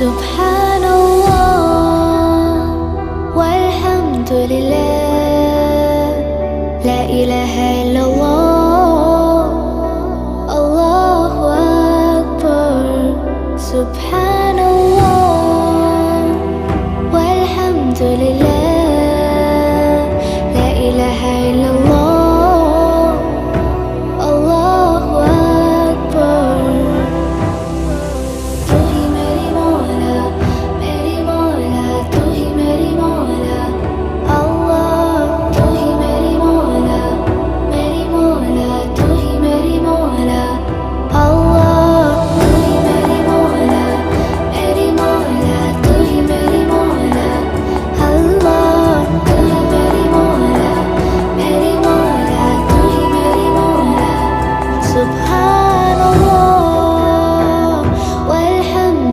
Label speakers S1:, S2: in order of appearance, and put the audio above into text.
S1: سبحان الله والحمد لله، لا إله إلا الله، الله أكبر. سبحان الله